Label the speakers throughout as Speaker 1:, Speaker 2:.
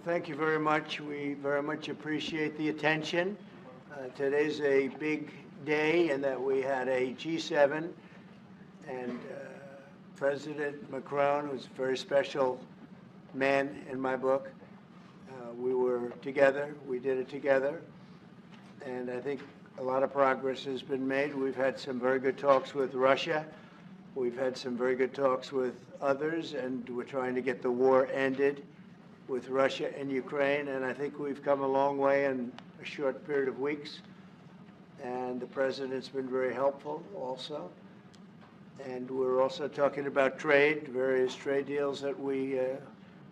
Speaker 1: Well, thank you very much. We very much appreciate the attention. Today's a big day in that we had a G7 and President Macron, who's a very special man in my book. We were together. We did it together. And I think a lot of progress has been made. We've had some very good talks with Russia. We've had some very good talks with others, and we're trying to get the war ended with Russia and Ukraine, and I think we've come a long way in a short period of weeks. And the president's been very helpful also. And we're also talking about trade, various trade deals that we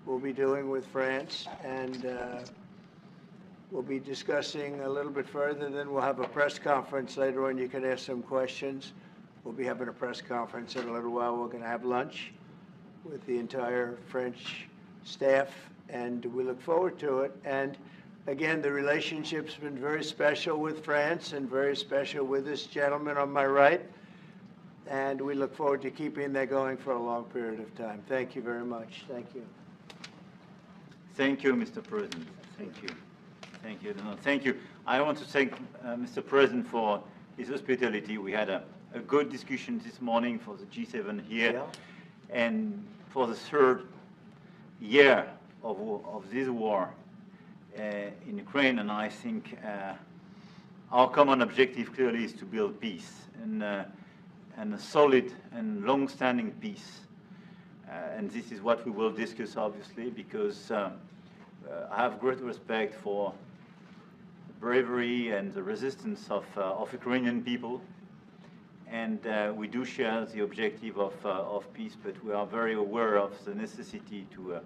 Speaker 1: will be doing with France, and we'll be discussing a little bit further. Then we'll have a press conference later on. You can ask some questions. We'll be having a press conference in a little while. We're going to have lunch with the entire French staff, and we look forward to it. And again, the relationship's been very special with France and very special with this gentleman on my right. And we look forward to keeping that going for a long period of time. Thank you very much. Thank you.
Speaker 2: Thank you, Mr. President. Thank you. Thank you. No, thank you. I want to thank Mr. President for his hospitality. We had a good discussion this morning for the G7 here.
Speaker 1: Yeah.
Speaker 2: And for the third year of this war in Ukraine, and I think our common objective clearly is to build peace, and a solid and long-standing peace. And this is what we will discuss, obviously, because I have great respect for the bravery and the resistance of Ukrainian people. And we do share the objective of peace, but we are very aware of the necessity to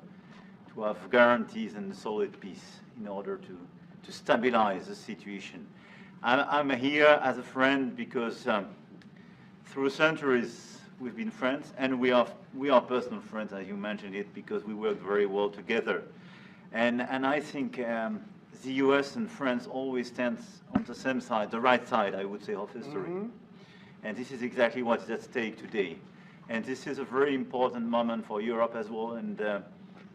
Speaker 2: have guarantees and solid peace in order to stabilize the situation. I'm here as a friend because through centuries we've been friends, and we are personal friends, as you mentioned it, because we work very well together. And I think the U.S. and France always stands on the same side, the right side, I would say, of history. Mm-hmm. And this is exactly what is at stake today. And this is a very important moment for Europe as well. And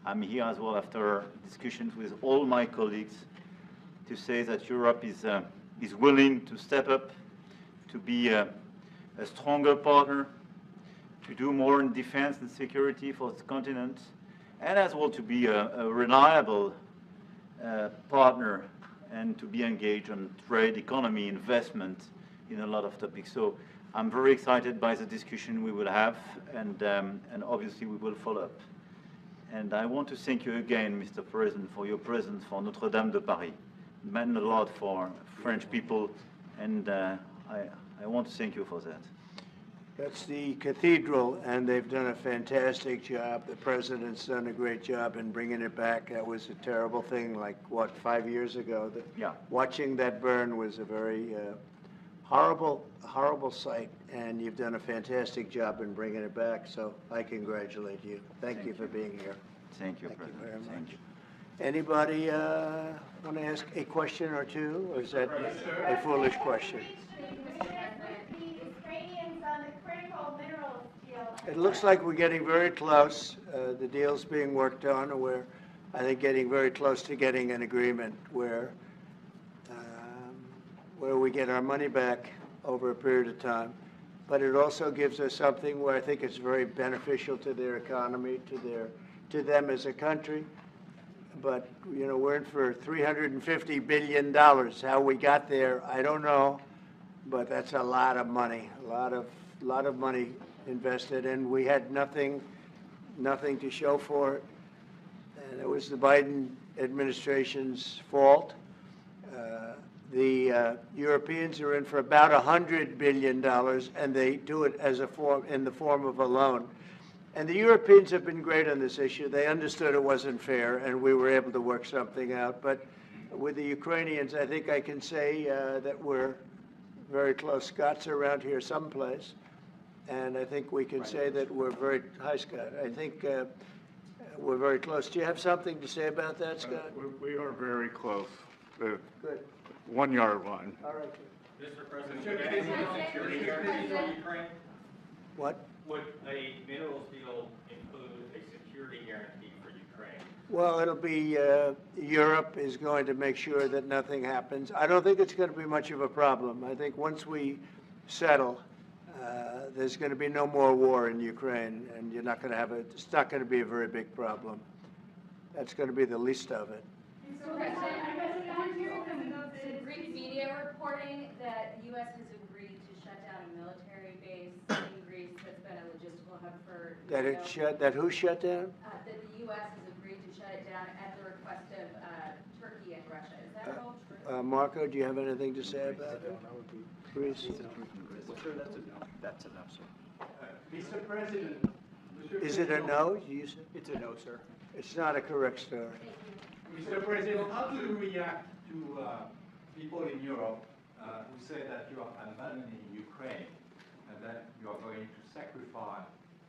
Speaker 2: I'm here as well after discussions with all my colleagues to say that Europe is willing to step up, to be a stronger partner, to do more in defense and security for the continent, and as well to be a reliable partner and to be engaged on trade, economy, investment in a lot of topics. So I'm very excited by the discussion we will have, and obviously we will follow up. And I want to thank you again, Mr. President, for your presence for Notre-Dame de Paris. It meant a lot for French people, and I want to thank you for that.
Speaker 1: That's the cathedral, and they've done a fantastic job. The president's done a great job in bringing it back. That was a terrible thing, like, what, 5 years ago?
Speaker 2: Yeah.
Speaker 1: Watching that burn was a very horrible sight, and you've done a fantastic job in bringing it back, so I congratulate you. Thank you for being here.
Speaker 2: Thank you, President.
Speaker 1: Thank you very much.
Speaker 2: Thank you.
Speaker 1: Anybody want to ask a question or two, or is that a foolish question? It looks like we're getting very close. The deal's being worked on, and we're, I think, getting very close to getting an agreement where we get our money back over a period of time. But it also gives us something where I think it's very beneficial to their economy, to them as a country. But, you know, we're in for $350 billion. How we got there, I don't know, but that's a lot of money, a lot of money invested, and we had nothing to show for it. And it was the Biden administration's fault. The Europeans are in for about $100 billion, and they do it as in the form of a loan. And the Europeans have been great on this issue. They understood it wasn't fair, and we were able to work something out. But with the Ukrainians, I think I can say that we're very close. Scott's around here someplace, and I think we can say that we're very, hi Scott, I think we're very close. Do you have something to say about that, Scott?
Speaker 3: We are very close. The
Speaker 1: Good.
Speaker 3: 1 yard line.
Speaker 1: All right.
Speaker 4: Mr. President, would any security guarantees for Ukraine?
Speaker 1: What?
Speaker 4: Would a minerals deal include a security guarantee for Ukraine?
Speaker 1: Well, it'll be, Europe is going to make sure that nothing happens. I don't think it's going to be much of a problem. I think once we settle, there's going to be no more war in Ukraine, and you're not going to have it's not going to be a very big problem. That's going to be the least of it.
Speaker 5: So, the Greek media reporting that the U.S. has agreed to shut down a military base in Greece that's been a logistical hub for.
Speaker 1: That who shut down?
Speaker 5: That the U.S. has agreed to shut it down at the request of Turkey and Russia. Is that all true?
Speaker 1: Marco, do you have anything to say about it? Greece?
Speaker 6: That's enough, sir.
Speaker 4: Mr. President.
Speaker 1: Is it a no?
Speaker 6: It's a no, sir.
Speaker 1: It's not a correct story.
Speaker 4: Mr. President, how do you react to people in Europe who say that you are abandoning Ukraine and that you are going to sacrifice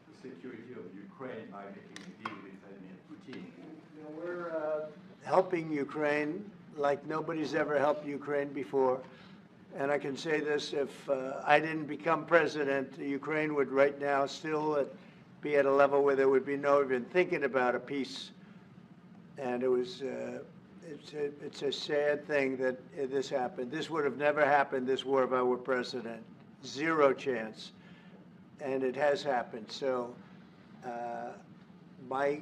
Speaker 4: the security of Ukraine by making a deal with Vladimir Putin?
Speaker 1: You know, we're helping Ukraine like nobody's ever helped Ukraine before. And I can say this, if I didn't become president, Ukraine would right now still be at a level where there would be no even thinking about a peace. And it was, it's a sad thing that this happened. This would have never happened, this war, if I were president. Zero chance. And it has happened. So my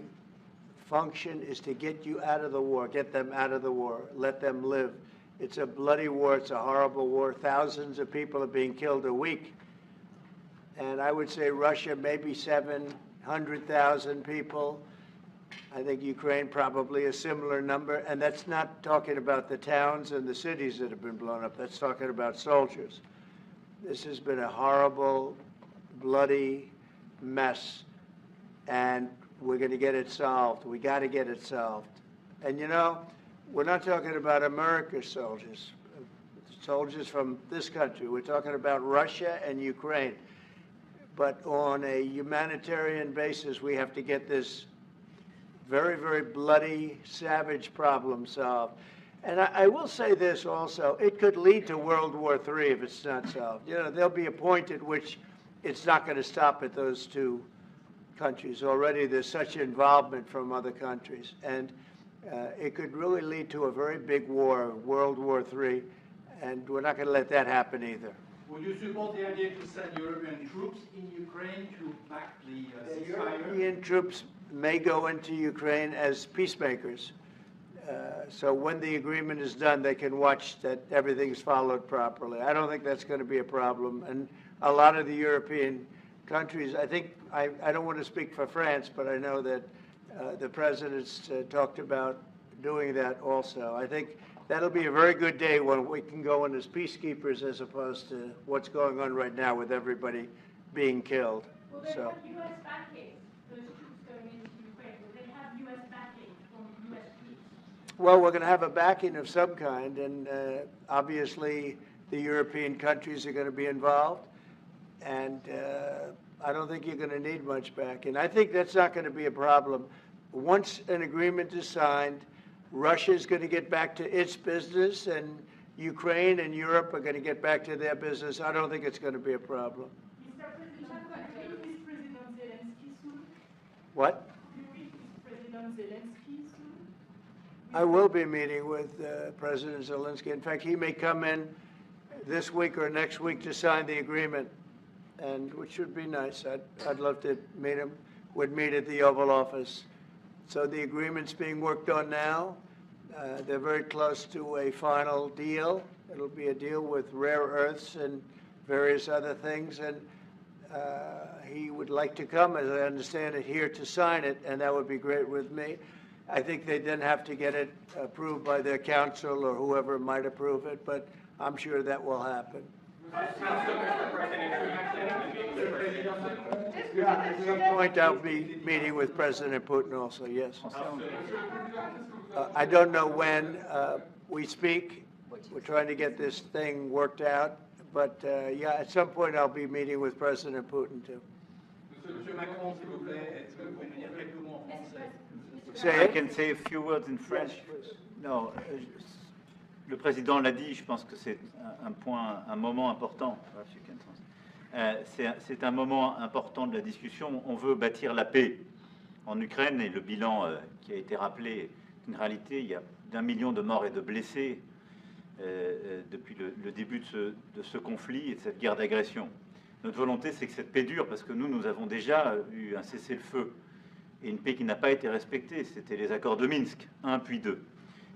Speaker 1: function is to get you out of the war, get them out of the war, let them live. It's a bloody war. It's a horrible war. Thousands of people are being killed a week. And I would say Russia, maybe 700,000 people. I think Ukraine probably a similar number. And that's not talking about the towns and the cities that have been blown up. That's talking about soldiers. This has been a horrible, bloody mess. And we're going to get it solved. We got to get it solved. And you know, we're not talking about American soldiers, soldiers from this country. We're talking about Russia and Ukraine. But on a humanitarian basis, we have to get this very, very bloody, savage problem solved. And I will say this also, it could lead to World War III if it's not solved. You know, there'll be a point at which it's not going to stop at those two countries. Already there's such involvement from other countries. And it could really lead to a very big war, World War III, and we're not going to let that happen either.
Speaker 4: Would you support the idea to send European troops in Ukraine to back the ceasefire?
Speaker 1: European troops may go into Ukraine as peacemakers. So when the agreement is done, they can watch that everything's followed properly. I don't think that's going to be a problem. And a lot of the European countries, I think, I don't want to speak for France, but I know that the president's talked about doing that also. I think that'll be a very good day when we can go in as peacekeepers as opposed to what's going on right now with everybody being killed.
Speaker 7: Will they
Speaker 1: So.
Speaker 7: have U.S. backing? Those troops going into Ukraine, will they have U.S. backing from U.S. troops?
Speaker 1: Well, we're going to have a backing of some kind, and obviously the European countries are going to be involved, and I don't think you're going to need much backing. I think that's not going to be a problem. Once an agreement is signed, Russia is going to get back to its business, and Ukraine and Europe are going to get back to their business. I don't think it's going to be a problem.
Speaker 7: Mr. President, will you meet President Zelensky soon?
Speaker 1: What?
Speaker 7: Will you meet President Zelensky soon?
Speaker 1: I will be meeting with President Zelensky. In fact, he may come in this week or next week to sign the agreement, and which would be nice. I'd love to meet him. Would meet at the Oval Office. So the agreement's being worked on now. They're very close to a final deal. It'll be a deal with rare earths and various other things, and he would like to come, as I understand it, here to sign it, and that would be great with me. I think they then have to get it approved by their council or whoever might approve it, but I'm sure that will happen. At some point, I'll be meeting with President Putin also, yes. I don't know when we speak. We're trying to get this thing worked out. But, yeah, at some point, I'll be meeting with President Putin, too.
Speaker 4: Monsieur Macron, s'il vous plaît, est-ce que vous pouvez nous dire quelques mots en français?
Speaker 1: Say
Speaker 2: I
Speaker 1: it.
Speaker 2: can say a few words in French. Non, le président l'a dit, je pense que c'est un point, un moment important. C'est un moment important de la discussion. On veut bâtir la paix en Ukraine, et le bilan qui a été rappelé est une réalité. Il y a d'1 million de morts et de blessés depuis le début de ce conflit et de cette guerre d'agression. Notre volonté, c'est que cette paix dure, parce que nous avons déjà eu un cessez-le-feu et une paix qui n'a pas été respectée. C'était les accords de Minsk, 1 puis 2.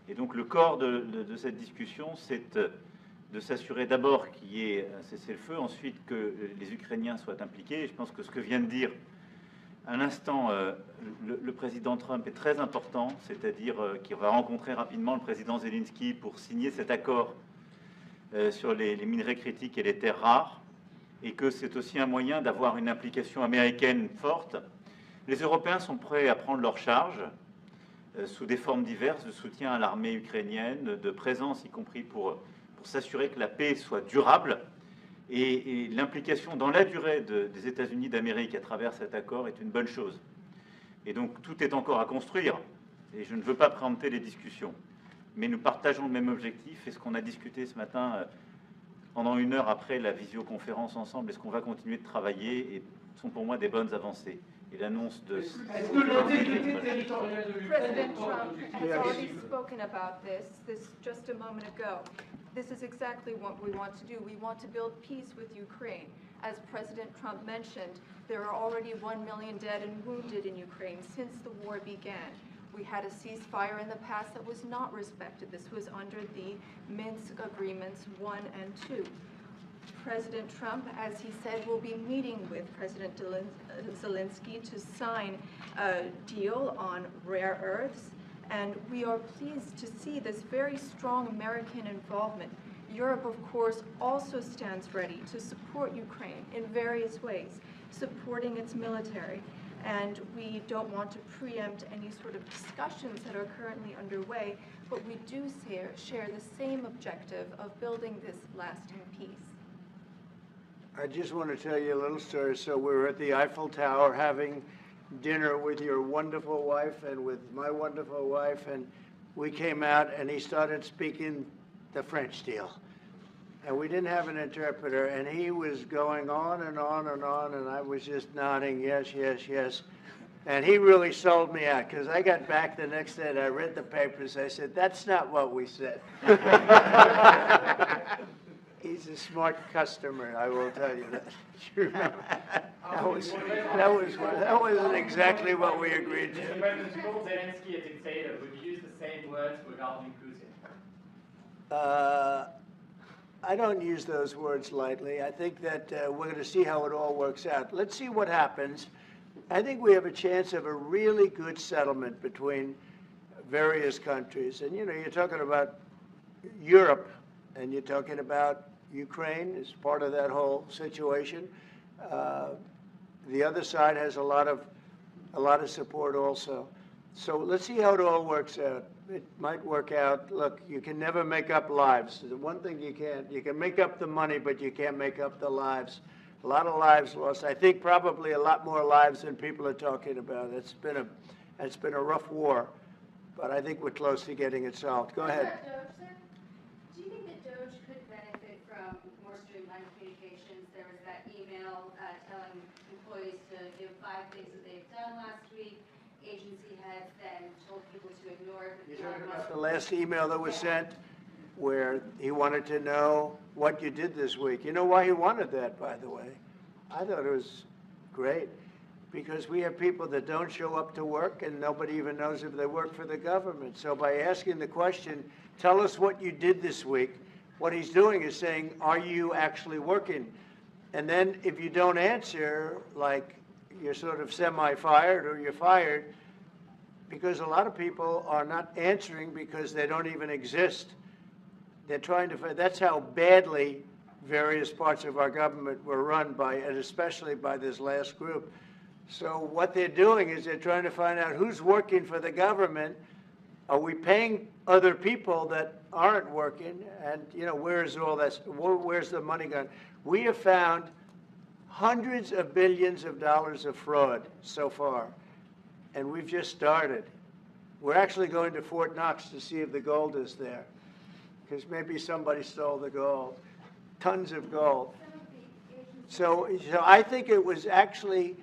Speaker 2: Et donc le corps de cette discussion, c'est de s'assurer d'abord qu'il y ait un cessez-le-feu, ensuite que les Ukrainiens soient impliqués. Et je pense que ce que vient de dire à l'instant le président Trump est très important, c'est-à-dire qu'il va rencontrer rapidement le président Zelensky pour signer cet accord sur les minerais critiques et les terres rares, et que c'est aussi un moyen d'avoir une implication américaine forte. Les Européens sont prêts à prendre leur charge sous des formes diverses de soutien à l'armée ukrainienne, de présence, y compris pour s'assurer que la paix soit durable. Et l'implication dans la durée des États-Unis d'Amérique à travers cet accord est une bonne chose. Et donc tout est encore à construire, et je ne veux pas préempter les discussions. Mais nous partageons le même objectif, et ce qu'on a discuté ce matin pendant 1 heure après la visioconférence ensemble, et ce qu'on va continuer de travailler, et sont pour moi des bonnes avancées. Et l'annonce de...
Speaker 8: President Trump has already spoken about this just a moment ago. This is exactly what we want to do. We want to build peace with Ukraine. As President Trump mentioned, there are already 1 million dead and wounded in Ukraine since the war began. We had a ceasefire in the past that was not respected. This was under the Minsk Agreements 1 and 2. President Trump, as he said, will be meeting with President Zelensky to sign a deal on rare earths, and we are pleased to see this very strong American involvement. Europe, of course, also stands ready to support Ukraine in various ways, supporting its military, and we don't want to preempt any sort of discussions that are currently underway, but we do share the same objective of building this lasting peace.
Speaker 1: I just want to tell you a little story. So we were at the Eiffel Tower having dinner with your wonderful wife and with my wonderful wife, and we came out and he started speaking the French deal. And we didn't have an interpreter, and he was going on and on and on, and I was just nodding, yes, yes, yes. And he really sold me out, because I got back the next day and I read the papers. I said, that's not what we said. He's a smart customer, I will tell you that. That wasn't exactly what we agreed to.
Speaker 9: Mr. President, you called Zelensky a dictator. Would you use the same words regarding Putin?
Speaker 1: I don't use those words lightly. I think that we're going to see how it all works out. Let's see what happens. I think we have a chance of a really good settlement between various countries. And, you know, you're talking about Europe, and you're talking about Ukraine as part of that whole situation. The other side has a lot of support also. So let's see how it all works out. It might work out. Look, you can never make up lives. The one thing you can make up the money, but you can't make up the lives. A lot of lives lost. I think probably a lot more lives than people are talking about. It's been a rough war, but I think we're close to getting it solved. Go ahead.
Speaker 5: Do you think that DOGE could benefit from more streamlined communications? There was that email telling employees to give 5 things that they've done last week. Agency heads then told people to ignore it.
Speaker 1: You're talking about the last email that was sent where he wanted to know what you did this week. You know why he wanted that, by the way? I thought it was great, because we have people that don't show up to work and nobody even knows if they work for the government. So by asking the question, tell us what you did this week, what he's doing is saying, are you actually working? And then if you don't answer, like you're sort of semi-fired or you're fired, because a lot of people are not answering because they don't even exist. They're trying to find, that's how badly various parts of our government were run by, and especially by this last group. So what they're doing is they're trying to find out who's working for the government. Are we paying other people that aren't working? And, you know, where's all that, where's the money gone? We have found hundreds of billions of dollars of fraud so far, and we've just started. We're actually going to Fort Knox to see if the gold is there, because maybe somebody stole the gold, tons of gold. So I think it was actually,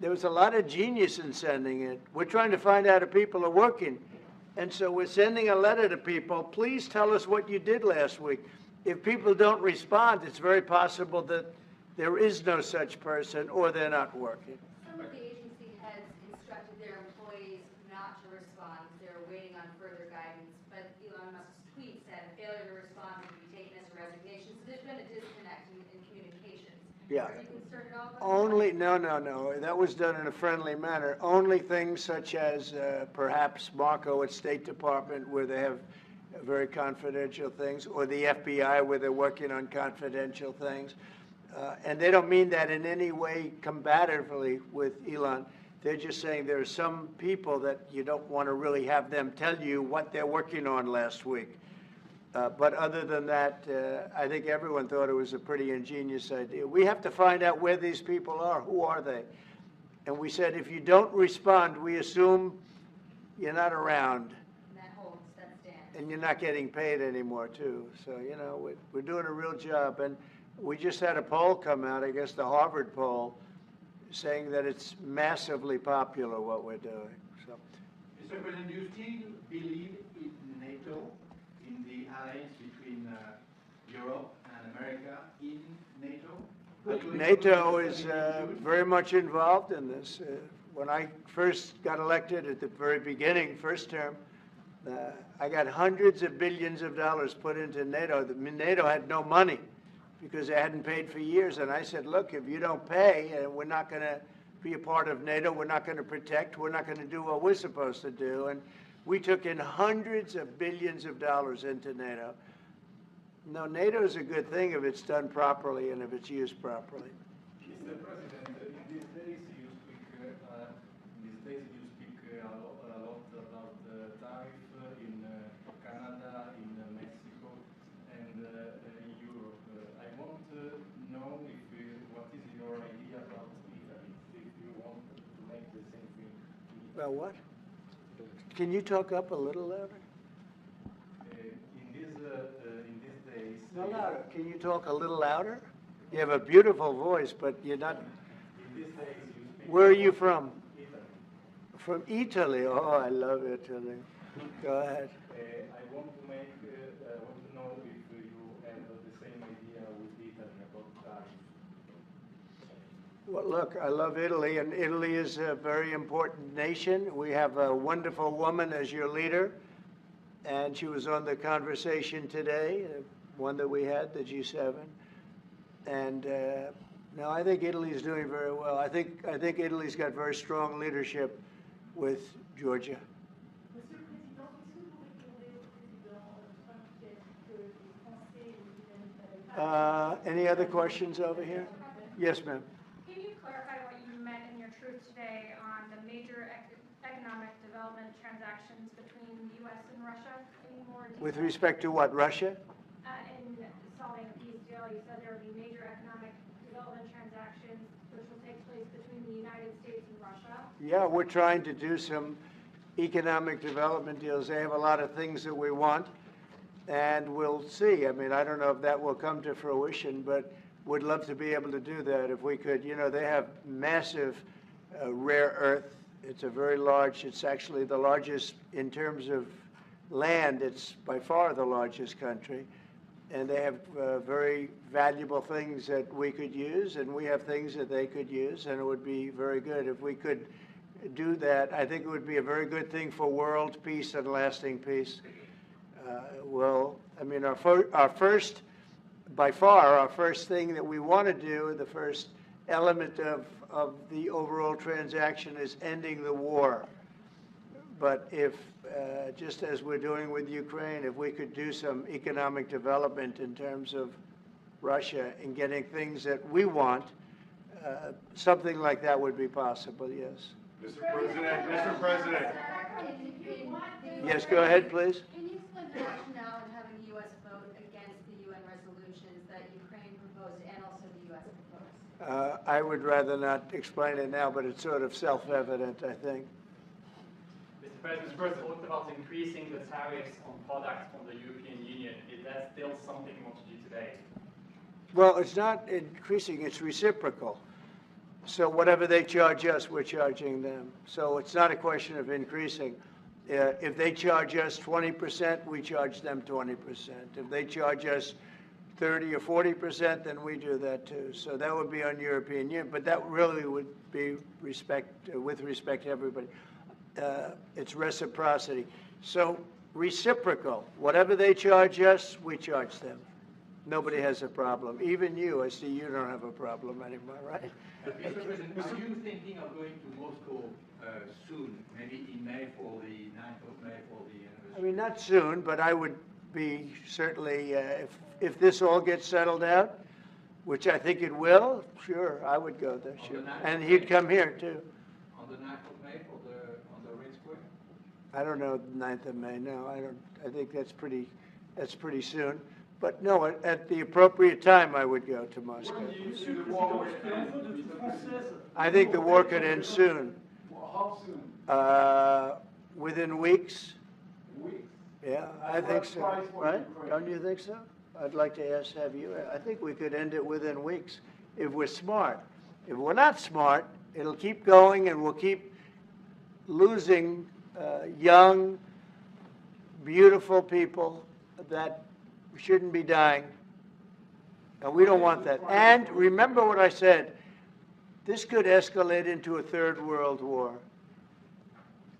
Speaker 1: there was a lot of genius in sending it. We're trying to find out if people are working. And so we're sending a letter to people, please tell us what you did last week. If people don't respond, it's very possible that there is no such person or they're not working.
Speaker 5: Some of the agency heads instructed their employees not to respond. They're waiting on further guidance. But Elon Musk's tweet said failure to respond would be taken as a resignation. So there's been a disconnect in communications.
Speaker 1: Yeah.
Speaker 5: Are you concerned at all about
Speaker 1: Only, no. That was done in a friendly manner. Only things such as perhaps Marco at State Department where they have very confidential things, or the FBI where they're working on confidential things. And they don't mean that in any way combatively with Elon. They're just saying there are some people that you don't want to really have them tell you what they're working on last week. But other than that, I think everyone thought it was a pretty ingenious idea. We have to find out where these people are. Who are they? And we said, if you don't respond, we assume you're not around.
Speaker 5: And that holds, that stands.
Speaker 1: And you're not getting paid anymore, too. So, you know, we're doing a real job. And we just had a poll come out, I guess the Harvard poll, saying that it's massively popular what we're doing. So,
Speaker 4: Mr. President, do you still believe in NATO, in the alliance between Europe and America in NATO?
Speaker 1: NATO is very much involved in this. When I first got elected at the very beginning, first term, I got hundreds of billions of dollars put into NATO. NATO had no money because they hadn't paid for years. And I said, look, if you don't pay, we're not going to be a part of NATO, we're not going to protect, we're not going to do what we're supposed to do. And we took in hundreds of billions of dollars into NATO. No, NATO is a good thing if it's done properly and if it's used properly.
Speaker 10: Mr. President, in these days you speak a lot about the tariff in Canada, in Mexico, and Europe. I want to know what is your idea about Italy, if you want to make the same thing.
Speaker 1: Well, what? Can you talk up a little louder?
Speaker 10: In these days.
Speaker 1: No, louder. Can you talk a little louder? You have a beautiful voice, but you're not.
Speaker 10: In these days you speak.
Speaker 1: Where are you from?
Speaker 10: Italy.
Speaker 1: From Italy. Oh, I love Italy. Go ahead.
Speaker 10: I want to know if you have the same idea with Italy about tariffs.
Speaker 1: Well, look, I love Italy, and Italy is a very important nation. We have a wonderful woman as your leader, and she was on the conversation today, one that we had, the G7. And no, I think Italy is doing very well. I think Italy's got very strong leadership with Georgia.
Speaker 7: Monsieur le Président, est-ce que vous répondez au président Trump qui a dit que les Français et les Italiens n'avaient pas...
Speaker 1: Any other questions over here? Yes, ma'am.
Speaker 11: Can you clarify what you meant in your truth today on the major economic development transactions between the U.S. and Russia? Any more detail?
Speaker 1: With respect to what, Russia?
Speaker 11: In solving a peace deal, you said there would be major economic development transactions which will take place between the United States and Russia.
Speaker 1: Yeah, we're trying to do some economic development deals. They have a lot of things that we want, and we'll see. I mean, I don't know if that will come to fruition, but would love to be able to do that if we could. You know, they have massive rare earth. It's a very large, it's actually the largest in terms of land. It's by far the largest country. And they have very valuable things that we could use, and we have things that they could use, and it would be very good if we could do that. I think it would be a very good thing for world peace and lasting peace. Well, I mean, our first, by far, our first thing that we want to do, the first element of the overall transaction is ending the war. But if, just as we're doing with Ukraine, if we could do some economic development in terms of Russia and getting things that we want, something like that would be possible, yes.
Speaker 3: Mr. President.
Speaker 1: Yes, go ahead, please.
Speaker 5: Can you explain the rationale in having the U.S. vote against the UN resolutions that Ukraine proposed and also the U.S. proposed?
Speaker 1: I would rather not explain it now, but it's sort of self-evident, I think.
Speaker 9: Mr. President, what about increasing the tariffs on products from the European Union? Is that still something you want to do today?
Speaker 1: Well, it's not increasing, it's reciprocal. So whatever they charge us, we're charging them. So it's not a question of increasing. If they charge us 20%, we charge them 20%. If they charge us 30 or 40%, then we do that too. So that would be on European Union, but that really would be with respect to everybody. It's reciprocity. So reciprocal. Whatever they charge us, we charge them. Nobody has a problem. Even you, I see you don't have a problem anymore, right?
Speaker 4: Mr. President, are you thinking of going to Moscow soon, maybe in May for the 9th of May for the anniversary?
Speaker 1: I mean, not soon, but I would be certainly, if this all gets settled out, which I think it will, sure, I would go there, sure. And he'd come here too.
Speaker 4: On the 9th of May on the Red Square?
Speaker 1: I don't know the 9th of May, no, I don't, I think that's pretty soon. But no, at the appropriate time, I would go to Moscow. I think the war could end soon.
Speaker 3: How soon?
Speaker 1: Within weeks.
Speaker 3: Weeks.
Speaker 1: Yeah, I think so, right? Don't you think so? I'd like to have you, I think we could end it within weeks if we're smart. If we're not smart, it'll keep going and we'll keep losing young, beautiful people that shouldn't be dying. And we don't want that. And remember what I said, this could escalate into a third world war.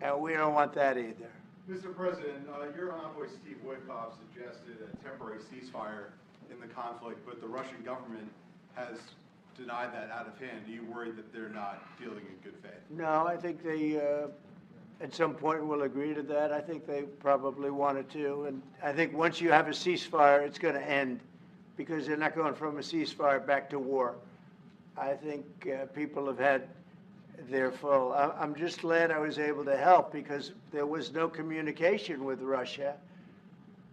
Speaker 1: And we don't want that either.
Speaker 3: Mr. President, your envoy Steve Witkoff suggested a temporary ceasefire in the conflict, but the Russian government has denied that out of hand. Are you worried that they're not dealing in good faith?
Speaker 1: No, I think they, at some point, will agree to that. I think they probably wanted to. And I think once you have a ceasefire, it's going to end because they're not going from a ceasefire back to war. I think people have had their full. I'm just glad I was able to help because there was no communication with Russia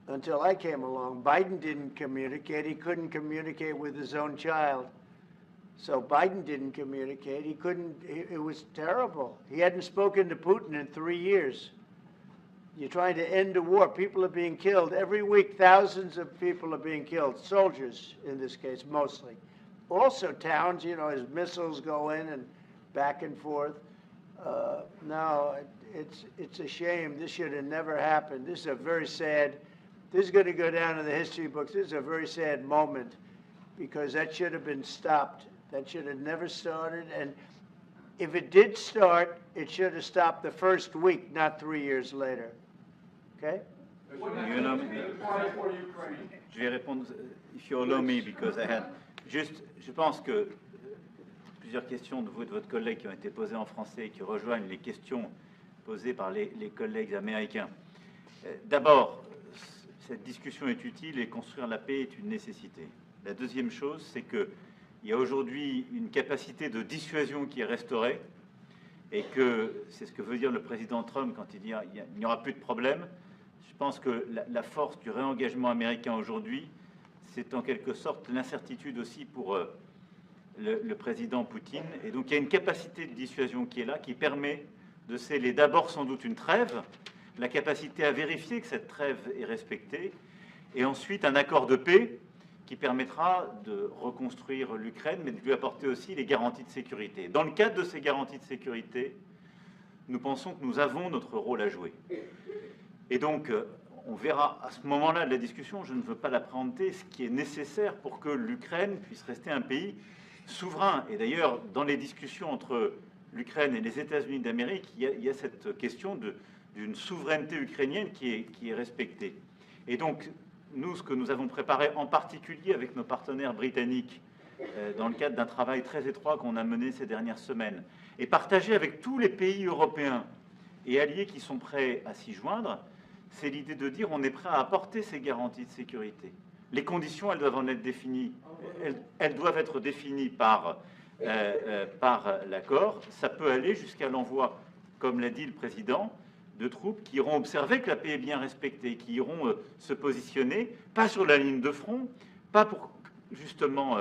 Speaker 1: until I came along. Biden didn't communicate. He couldn't communicate with his own child. So Biden didn't communicate. He couldn't. It was terrible. He hadn't spoken to Putin in 3 years. You're trying to end a war. People are being killed. Every week, thousands of people are being killed. Soldiers, in this case, mostly. Also towns, you know, as missiles go in and back and forth. No, it's a shame. This should have never happened. This is a very sad, this is going to go down in the history books. This is a very sad moment because that should have been stopped. That should have never started. And if it did start, it should have stopped the first week, not 3 years later. Okay?
Speaker 2: Je vais répondre, if you allow me, because I had juste, je pense que plusieurs questions de vous et de votre collègue qui ont été posées en français et qui rejoignent les questions posées par les collègues américains. D'abord, cette discussion est utile et construire la paix est une nécessité. La deuxième chose, c'est qu'il y a aujourd'hui une capacité de dissuasion qui est restaurée et que c'est ce que veut dire le président Trump quand il dit qu'il n'y aura plus de problème. Je pense que la force du réengagement américain aujourd'hui, c'est en quelque sorte l'incertitude aussi pour le président Poutine. Et donc il y a une capacité de dissuasion qui est là, qui permet de sceller d'abord sans doute une trêve, la capacité à vérifier que cette trêve est respectée, et ensuite un accord de paix qui permettra de reconstruire l'Ukraine, mais de lui apporter aussi les garanties de sécurité. Dans le cadre de ces garanties de sécurité, nous pensons que nous avons notre rôle à jouer. Et donc, on verra à ce moment-là de la discussion, je ne veux pas l'appréhender, ce qui est nécessaire pour que l'Ukraine puisse rester un pays souverain. Et d'ailleurs, dans les discussions entre l'Ukraine et les États-Unis d'Amérique, il y a cette question d'une souveraineté ukrainienne qui est respectée. Et donc, nous, ce que nous avons préparé, en particulier avec nos partenaires britanniques, dans le cadre d'un travail très étroit qu'on a mené ces dernières semaines, et partagé avec tous les pays européens et alliés qui sont prêts à s'y joindre, c'est l'idée de dire on est prêt à apporter ces garanties de sécurité. Les conditions, elles doivent en être définies. Elles doivent être définies par l'accord. Ça peut aller jusqu'à l'envoi, comme l'a dit le président, de troupes qui iront observer que la paix est bien respectée, qui iront se positionner, pas sur la ligne de front, pas pour justement,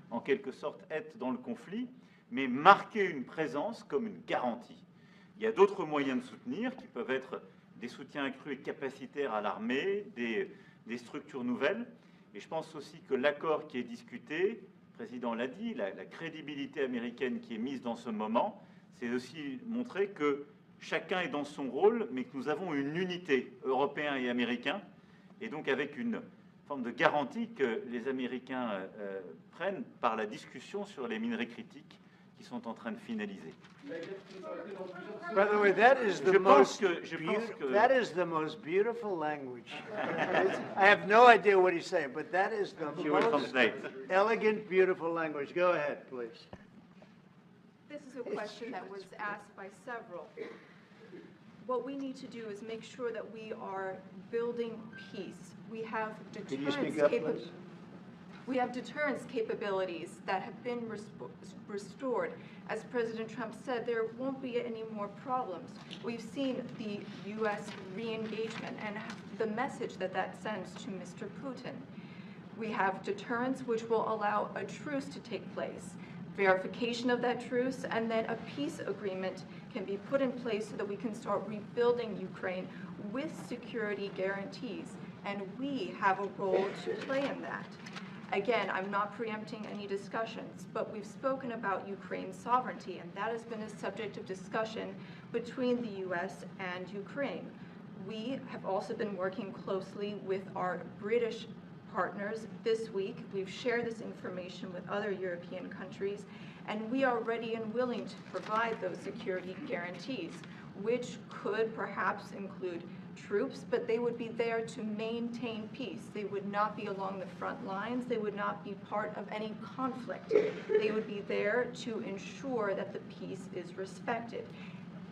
Speaker 2: en quelque sorte, être dans le conflit, mais marquer une présence comme une garantie. Il y a d'autres moyens de soutenir qui peuvent être des soutiens accrus et capacitaires à l'armée, des structures nouvelles. Et je pense aussi que l'accord qui est discuté Président l'a dit, la crédibilité américaine qui est mise dans ce moment, c'est aussi montrer que chacun est dans son rôle, mais que nous avons une unité, Européens et Américains, et donc avec une forme de garantie que les Américains prennent par la discussion sur les minerais critiques qui sont en train de finaliser.
Speaker 1: By the way, that is the
Speaker 2: Je
Speaker 1: most
Speaker 2: pense que
Speaker 1: that is the most beautiful language. I have no idea what he's saying, but that is the
Speaker 2: she will
Speaker 1: most
Speaker 2: translate.
Speaker 1: elegant, beautiful language. Go ahead, please.
Speaker 8: This is a question that was asked by several. What we need to do is make sure that we are building peace. We have
Speaker 1: Can you speak
Speaker 8: deterrence
Speaker 1: up, please?
Speaker 8: We have deterrence capabilities that have been restored. As President Trump said, there won't be any more problems. We've seen the U.S. re-engagement and the message that that sends to Mr. Putin. We have deterrence, which will allow a truce to take place, verification of that truce, and then a peace agreement can be put in place so that we can start rebuilding Ukraine with security guarantees. And we have a role to play in that. Again, I'm not preempting any discussions, but we've spoken about Ukraine's sovereignty, and that has been a subject of discussion between the U.S. and Ukraine. We have also been working closely with our British partners this week. We've shared this information with other European countries, and we are ready and willing to provide those security guarantees, which could perhaps include troops, but they would be there to maintain peace. They would not be along the front lines. They would not be part of any conflict. They would be there to ensure that the peace is respected.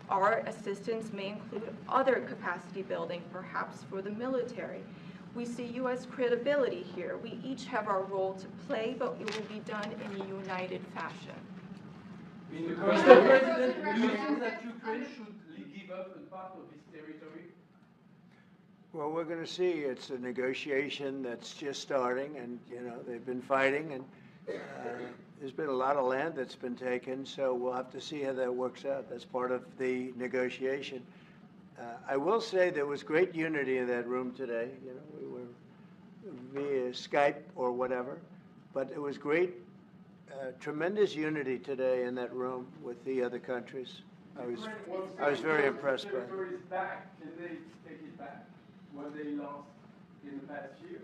Speaker 8: Our assistance may include other capacity building, perhaps for the military. We see U.S. credibility here. We each have our role to play, but it will be done in a united fashion.
Speaker 10: Mr. President, do you think that Ukraine should give up a part of its territory?
Speaker 1: Well, we're going to see. It's a negotiation that's just starting, and they've been fighting, and there's been a lot of land that's been taken. So we'll have to see how that works out. That's part of the negotiation. I will say there was great unity in that room today. We were via Skype or whatever, but it was great, tremendous unity today in that room with the other countries. I was very impressed by it.
Speaker 10: Territory is back. Can they take it back? What they lost in the past years?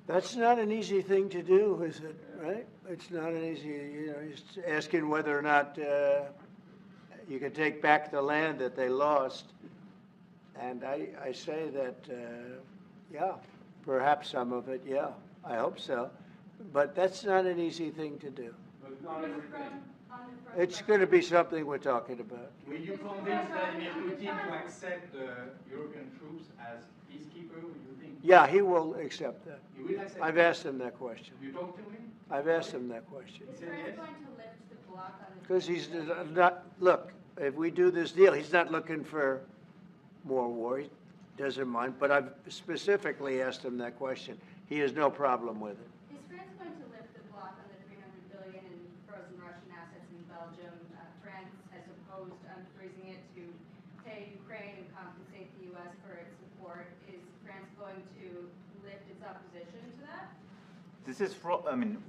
Speaker 1: That's not an easy thing to do, is it? Right? It's not an easy. He's asking whether or not you can take back the land that they lost, and I say that yeah, perhaps some of it. Yeah, I hope so, but that's not an easy thing to do.
Speaker 10: But not everything.
Speaker 1: It's going to be something we're talking about.
Speaker 4: Will you convince Vladimir Putin to accept the European troops as peacekeeper? Do you think?
Speaker 1: Yeah, he will accept that.
Speaker 4: He will accept.
Speaker 1: I've asked him that question.
Speaker 4: You talk to him?
Speaker 1: I've asked him that question.
Speaker 5: Is France going to lift the block on the?
Speaker 1: Because he's not, look, if we do this deal, he's not looking for more war. He doesn't mind, but I've specifically asked him that question. He has no problem with it.
Speaker 5: Is France going to lift the block on the $300 billion in frozen Russian assets in Belgium? France has opposed unfreezing it to pay Ukraine and compensate the U.S. for its support. Is France going to lift its opposition to that?
Speaker 2: This is,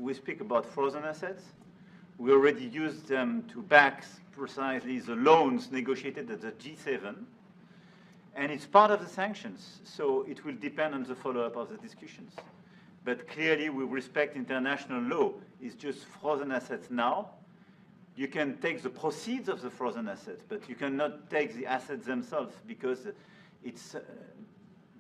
Speaker 2: we speak about frozen assets. We already used them to back precisely the loans negotiated at the G7, and it's part of the sanctions, so it will depend on the follow-up of the discussions. But clearly, we respect international law. It's just frozen assets now. You can take the proceeds of the frozen assets, but you cannot take the assets themselves because it's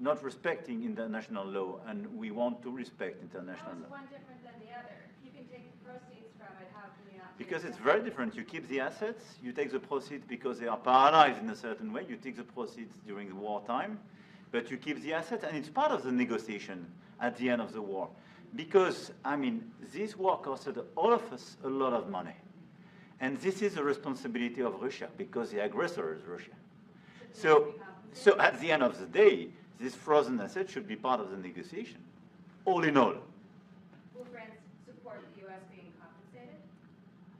Speaker 2: not respecting international law, and we want to respect international
Speaker 5: How is
Speaker 2: law.
Speaker 5: one different than the other? You can take the proceeds from it, how can you not?
Speaker 2: Because it's very different. You keep the assets, you take the proceeds because they are paralyzed in a certain way. You take the proceeds during the wartime, but you keep the assets, and it's part of the negotiation at the end of the war. Because, this war costed all of us a lot of money. And this is the responsibility of Russia, because the aggressor is Russia. So at the end of the day, this frozen asset should be part of the negotiation, all in all.
Speaker 5: Will France support the U.S. being compensated?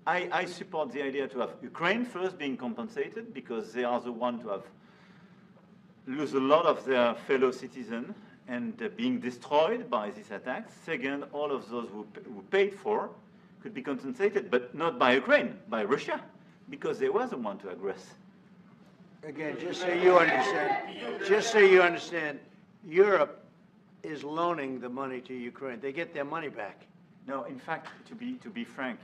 Speaker 2: I support the idea to have Ukraine first being compensated because they are the ones to have lose a lot of their fellow citizens, and being destroyed by these attacks. Second, all of those who paid for could be compensated, but not by Ukraine, by Russia, because they were the one to aggress.
Speaker 1: Again, just so you understand, Europe is loaning the money to Ukraine. They get their money back.
Speaker 2: No, in fact, to be frank,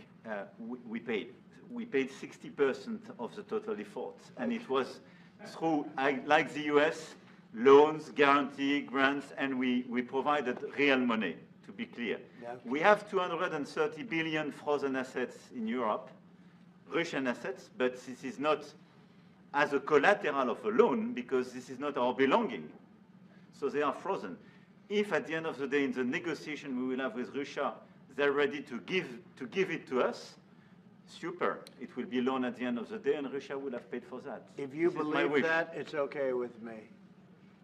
Speaker 2: we paid. We paid 60% of the total efforts, and it was through, like the US, loans, guarantee, grants, and we provided real money, to be clear.
Speaker 1: Yeah.
Speaker 2: We have 230 billion frozen assets in Europe, Russian assets, but this is not as a collateral of a loan, because this is not our belonging. So they are frozen. If at the end of the day, in the negotiation we will have with Russia, they're ready to give it to us, super. It will be loan at the end of the day, and Russia will have paid for that.
Speaker 1: If you
Speaker 2: This is my
Speaker 1: believe
Speaker 2: wish.
Speaker 1: that, it's okay with me.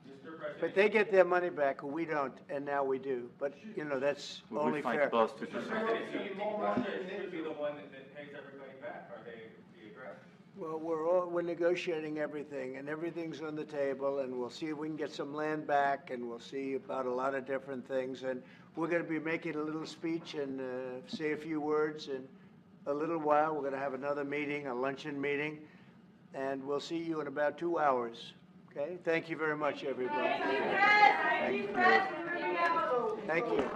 Speaker 9: Mr. President,
Speaker 1: But they get their money back, we don't, and now we do. But, you know, that's
Speaker 2: We will
Speaker 1: only
Speaker 2: fight
Speaker 1: fair.
Speaker 2: both to do
Speaker 9: Mr.
Speaker 2: so.
Speaker 9: President, do you think Russia should be the one that pays everybody back? Are they the aggressor?
Speaker 1: Well, we're negotiating everything, and everything's on the table, and we'll see if we can get some land back, and we'll see about a lot of different things. And we're going to be making a little speech and say a few words in a little while. We're going to have another meeting, a luncheon meeting, and we'll see you in about 2 hours. Okay? Thank you very much, everybody. Thank you.